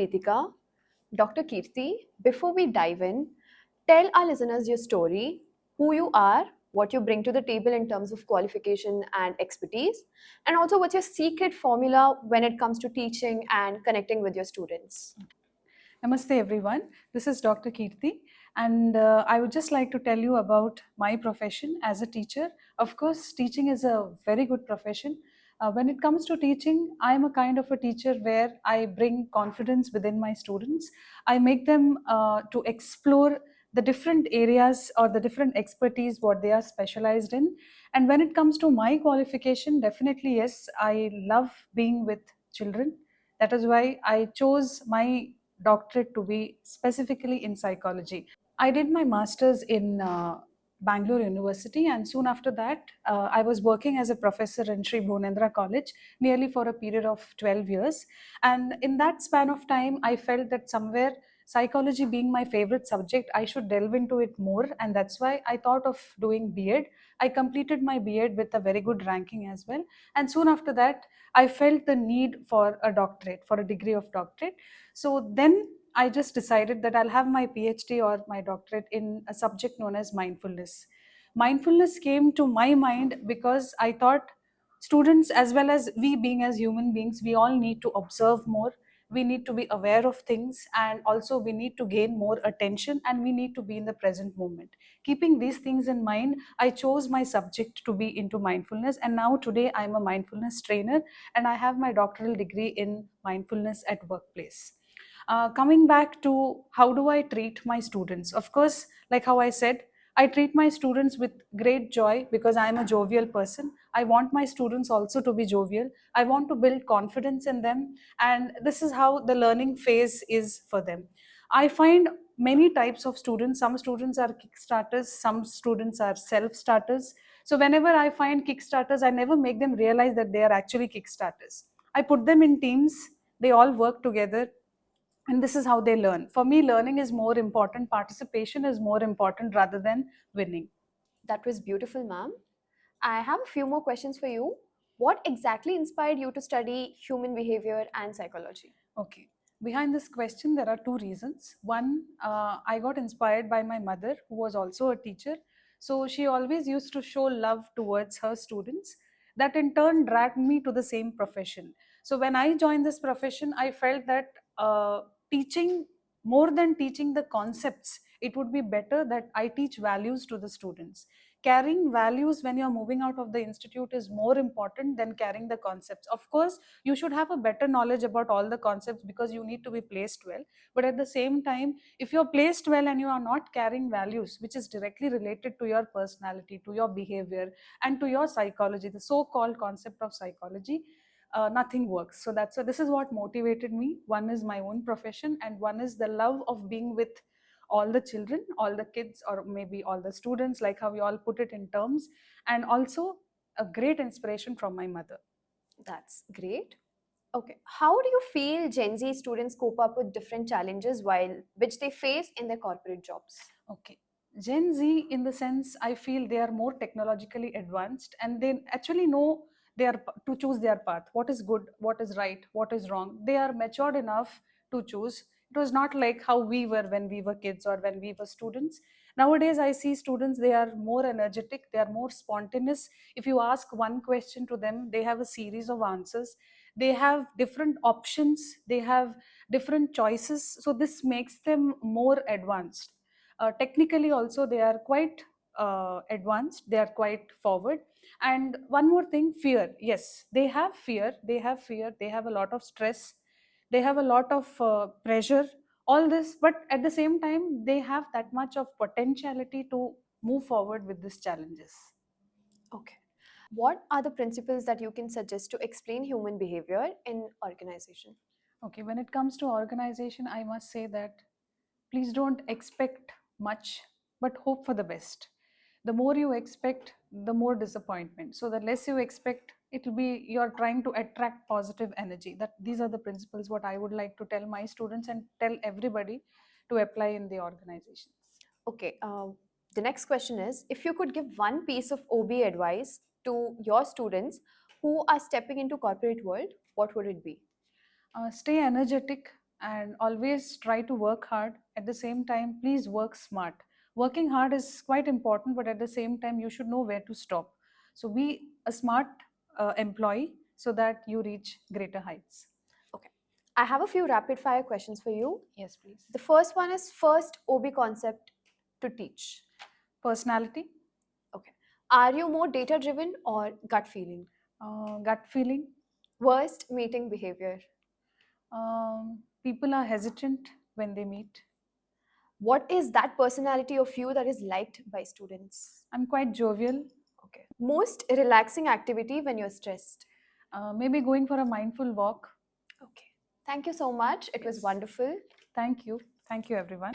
Kritika. Dr. Keerthi, before we dive in, tell our listeners your story, who you are, what you bring to the table in terms of qualification and expertise, and also what's your secret formula when it comes to teaching and connecting with your students. Namaste everyone. This is Dr. Keerthi, and I would just like to tell you about my profession as a teacher. Of course, teaching is a very good profession. When it comes to teaching, I am a kind of a teacher where I bring confidence within my students. I make them to explore the different areas or the different expertise what they are specialized in. And when it comes to my qualification, definitely yes, I love being with children. That is why I chose my doctorate to be specifically in psychology. I did my master's in Bangalore University, and soon after that, I was working as a professor in Sri Bhunendra College nearly for a period of 12 years. And in that span of time, I felt that somewhere psychology being my favorite subject, I should delve into it more, and that's why I thought of doing B.Ed. I completed my B.Ed with a very good ranking as well, and soon after that, I felt the need for a doctorate, for a degree of doctorate. So then I just decided that I'll have my PhD or my doctorate in a subject known as mindfulness. Mindfulness came to my mind because I thought students, as well as we being as human beings, we all need to observe more. We need to be aware of things, and also we need to gain more attention, and we need to be in the present moment. Keeping these things in mind, I chose my subject to be into mindfulness, and now today I'm a mindfulness trainer and I have my doctoral degree in mindfulness at workplace. Coming back to how do I treat my students? Of course, like how I said, I treat my students with great joy because I am a jovial person. I want my students also to be jovial. I want to build confidence in them, and this is how the learning phase is for them. I find many types of students. Some students are kickstarters, some students are self starters. So whenever I find kickstarters, I never make them realize that they are actually kickstarters. I put them in teams, they all work together, and this is how they learn. For me, learning is more important, participation is more important rather than winning. That was beautiful, ma'am. I have a few more questions for you. What exactly inspired you to study human behavior and psychology? Okay. Behind this question, there are two reasons. One, I got inspired by my mother, who was also a teacher. So she always used to show love towards her students. That in turn dragged me to the same profession. So when I joined this profession, I felt that teaching, more than teaching the concepts, it would be better that I teach values to the students. Carrying values when you're moving out of the institute is more important than carrying the concepts. Of course, you should have a better knowledge about all the concepts because you need to be placed well, but at the same time, if you're placed well and you are not carrying values which is directly related to your personality, to your behavior, and to your psychology, the so-called concept of psychology, nothing works. So that's this is what motivated me. One is my own profession, and one is the love of being with all the children, all the kids, or maybe all the students, like how we all put it in terms, and also a great inspiration from my mother. That's great. Okay. How do you feel Gen Z students cope up with different challenges which they face in their corporate jobs? Okay. Gen Z, in the sense, I feel they are more technologically advanced and they actually know to choose their path. What is good, what is right, what is wrong. They are matured enough to choose. It was not like how we were when we were kids or when we were students. Nowadays, I see students, they are more energetic, they are more spontaneous. If you ask one question to them, they have a series of answers. They have different options, they have different choices. So, this makes them more advanced. Technically also they are quite advanced, they are quite forward. And one more thing, fear. Yes, they have fear, they have a lot of stress, they have a lot of pressure, all this, but at the same time they have that much of potentiality to move forward with these challenges. Okay. What are the principles that you can suggest to explain human behavior in organization? Okay, when it comes to organization, I must say that please don't expect much, but hope for the best. The more you expect, the more disappointment. So the less you expect, it will be you're trying to attract positive energy. That these are the principles what I would like to tell my students and tell everybody to apply in the organizations. Okay. The next question is, if you could give one piece of OB advice to your students who are stepping into corporate world, what would it be? Stay energetic and always try to work hard. At the same time, please work smart. Working hard is quite important, but at the same time, you should know where to stop. So be a smart employee so that you reach greater heights. Okay. I have a few rapid fire questions for you. Yes, please. The first one is first OB concept to teach. Personality, Okay. Are you more data driven or gut feeling? gut feeling. Worst meeting behavior. People are hesitant when they meet. What is that personality of you that is liked by students? I'm quite jovial. Okay. Most relaxing activity when you're stressed. Maybe going for a mindful walk. Okay. Thank you so much. It was Yes. wonderful. Thank you. Thank you, everyone.